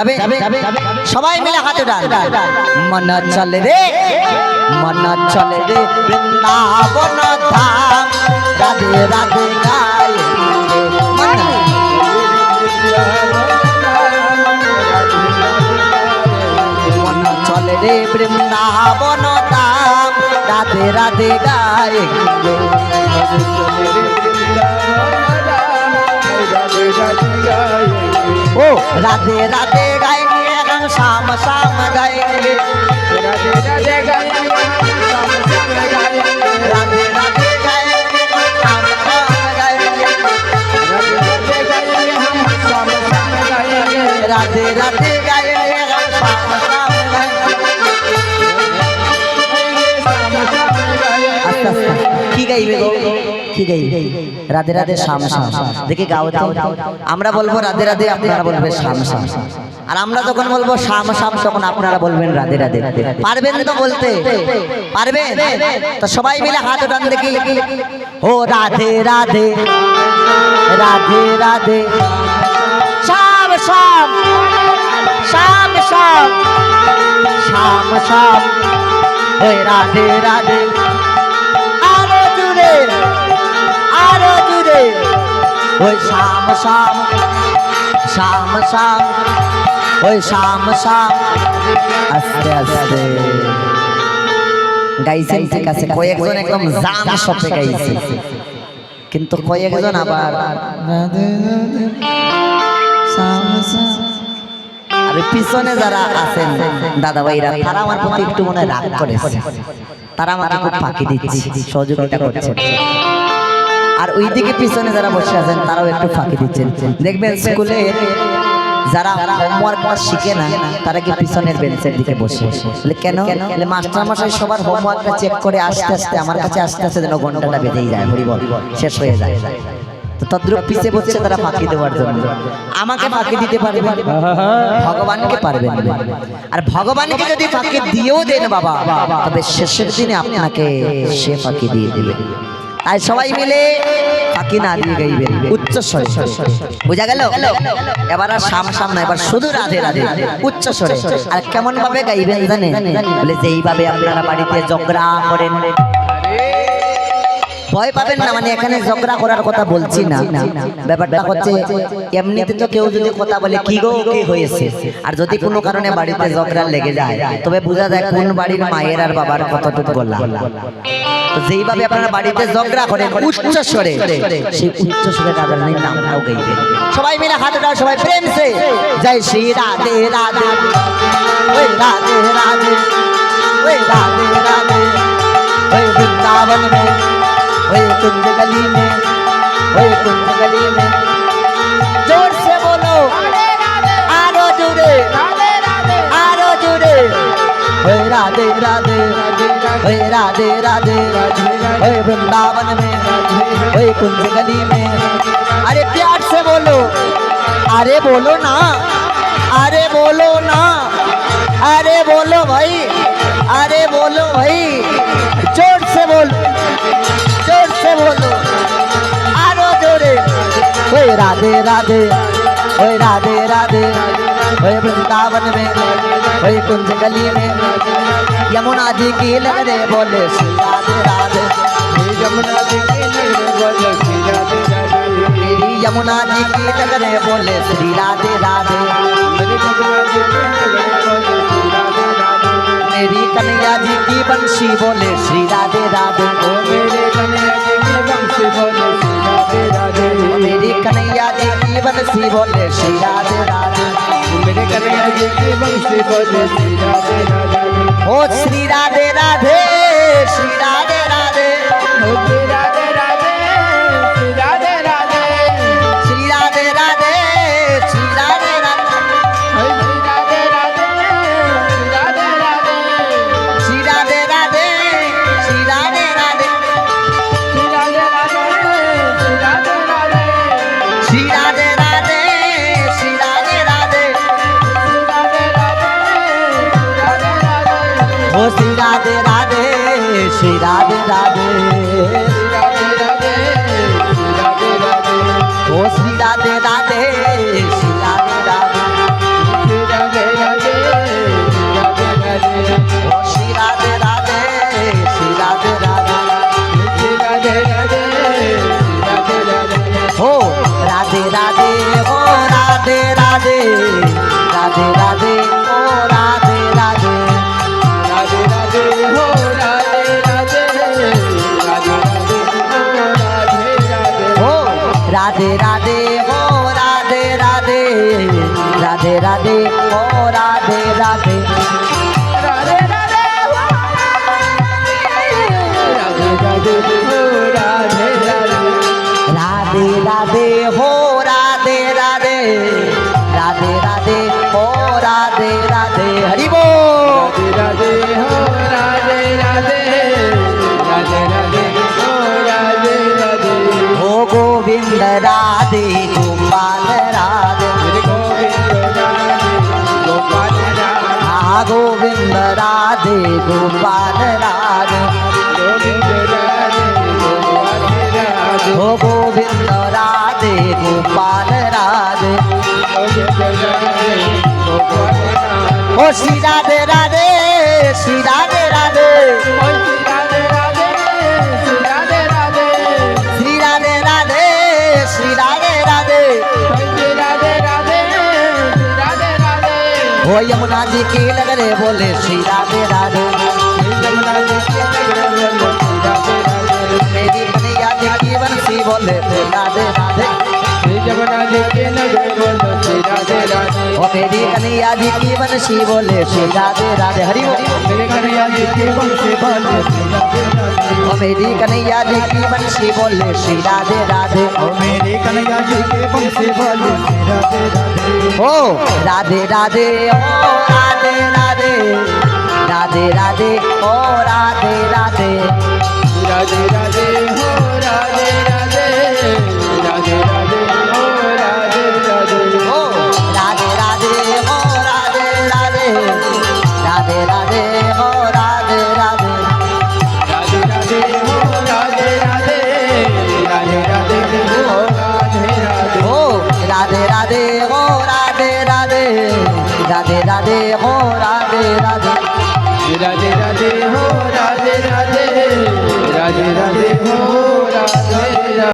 সবাই মিলে হাতে ডান মন চলে রে বৃন্দাবন ধাম রাধে রাধে গায় মন চলে রে বৃন্দাবন ধাম রাধে রাধে গায় ओ राधे राधे गाएंगे हम शाम शाम गाएंगे राधे राधे गाएंगे राधे राधे गाएंगे शाम शाम गाएंगे राधे राधे गाएंगे हम शाम शाम गाएंगे की गाइबे की गाइबे রাধে রাধে শাম শাম দেখে গাও তো আমরা বলবো রাধে রাধে আপনারা বলবেন শাম শাম আর আমরা যখন বলবো শাম শাম তখন আপনারা বলবেন রাধে রাধে পারবেন তো বলতে পারবেন তো সবাই মিলে হাত উঠান দেখি ও রাধে রাধে রাধে রাধে শাম শাম শাম শাম শাম শাম ওই রাধে রাধে আরো জুড়ে আরো জুড়ে ওই শাম শাম শাম শাম ওই শাম শাম আস্তে আস্তে গাইছেন ঠিক আছে কয়েকজন একদম জাম শপে গাইছে কিন্তু কয়েকজন আবার আর পিছনে যারা আছেন দাদা ভাইরা তারা আমার প্রতি একটু মনে রাগ করেছে তারা আমাকে খুব ফাঁকি দিচ্ছে সহযোগিতা করছে আর ওইদিকে পিছনে যারা বসে আছেন তারাও একটু ফাঁকি দিচ্ছেন দেখবেন স্কুলে যারা হোমওয়ার্ক শিখে না তারা কি পিছনের বেঞ্চের দিকে বসে কেন মাস্টার মশাই সবার হোমওয়ার্কটা চেক করে আস্তে আস্তে আমার কাছে আস্তে আস্তে যেন ঘন্টাটা বেজেই যায় হরিবল শেষ হয়ে যায় তো তদ্রুপ পিছে বসছে তারা ফাঁকি দেওয়ার জন্য আমাকে ফাঁকি দিতে পারবে ভগবানকে পারবেন আর ভগবানকে যদি ফাঁকি দিয়েও দেন বাবা তবে শেষের দিনে আপনাকে সে ফাঁকি দিয়ে দিবে তাই সবাই মিলে ফাঁকি না দিয়ে গাইবেন উচ্চ স্বরে বুঝা গেল এবার আর শাম শাম না এবার শুধু রাধে রাধে উচ্চ স্বরে আর কেমন ভাবে গাইবেন জানেন বলে যেইভাবে আপনারা বাড়িতে ঝগড়া করেন ভয় পাবেন না মানে এখানে ঝগড়া করার কথা বলছি না ব্যাপারটা হচ্ছে এমনিতে তো কেউ যদি কথা বলে কি গো কি হয়েছে আর যদি কোনো কারণে বাড়িতে ঝগড়া লেগে যায় তবে বোঝা যায় কোন বাড়ির মায়ের আর বাবার কতটুকু গলা তো যেইভাবে আপনারা বাড়িতে ঝগড়া করেন উচ্চ স্বরে সেই উচ্চ স্বরে রাধারানীর নামটাও গাইবেন সবাই মিলে হাত উঠাও সবাই প্রেম সে জয় শ্রী রাধে রাধে ওই রাধে রাধে ওই রাধে রাধে ওই वृंदावन में ওই कुंज गली में ওই कुंज गली में जोर से बोलो आरो जुड़े आरो जुड़े ओए राधे राधे ओए राधे राधे ओए वृंदावन में ओए कुंज गली में अरे प्यार से बोलो अरे बोलो ना अरे बोलो ना अरे बोलो भाई अरे बोलो भाई जोर से बोलो जोर से बोलो आरो जोरे ओए राधे राधे ओए राधे राधे ओए वृंदावन में ओए कुंज गली में यमुना जी की लहरे बोले श्री राधे राधे यमुना जी की लहरे बोले श्री राधे राधे मेरी यमुना जी की लहरे बोले श्री राधे राधे मेरी कन्हैया जी की बंशी बोले श्री राधे राधे ओ मेरे कन्हैया जी की बंशी बोले श्री राधे राधे मेरी कन्हैया जी की बंशी बोले श्री राधे राधे मेरे कन्हैया जी की बंशी बोले श्री राधे राधे ओ श्री राधे राधे श्री राधे राधे ओ श्री राधे राधे श्री राधे राधे श्री राधे राधे श्री राधे राधे श्री राधे राधे श्री राधे राधे श्री राधे राधे श्री राधे राधे ओ श्री राधे राधे श्री राधे राधे ओ श्री राधे राधे श्री राधे राधे राधे ओ राधे राधे राधे राधे हो राधे राधे राधे राधे हो राधे राधे राधे राधे हो राधे राधे हरि बोल राधे हो राधे राधे राधे राधे हो राधे राधे हो गोविंद राधे गोपाल राधे गोविंद राधे गोपाल राधे आ गोविंद राधे गोपाल राधे गोविंद राधे गोपाल राधे हो गोविंद राधे गोपाल राधे गोविंद राधे गोपाल राधे ओ श्री राधे राधे श्री राधे राधे राधे राधे राधे राधे श्री राधे राधे श्री राधे राधे राधे राधे राधे राधे हो यमुना जी की लगरे बोले श्री राधे राधे यमुना जी के नगरे बोलो राधे राधे मेरी कन्हैया जी की बंसी बोले श्री राधे राधे यमुना जी के नगरे बोलो राधे राधे ओ मेरी कन्हैया जी की बंसी बोले श्री राधे राधे हरि बोल मेरे कन्हैया जी के बंसी बोलो राधे राधे ओ मेरी कन्हैया जी की बंसी बोले श्री राधे राधे ओ मेरे कन्हैया जी के बंसी बोलो राधे राधे ओ राधे राधे ओ राधे राधे राधे राधे ओ राधे राधे राधे राधे हो राधे राधे राधे राधे हो राधे राधे ओ राधे राधे ओ राधे राधे राधे राधे ओ राधे राधे राधे राधे हो राधे राधे राधे राधे हो राधे राधे ओ राधे राधे ओ राधे राधे राधे राधे ओ राधे राधे राधे राधे हो राधे राधे राधे राधे हो राधे राधे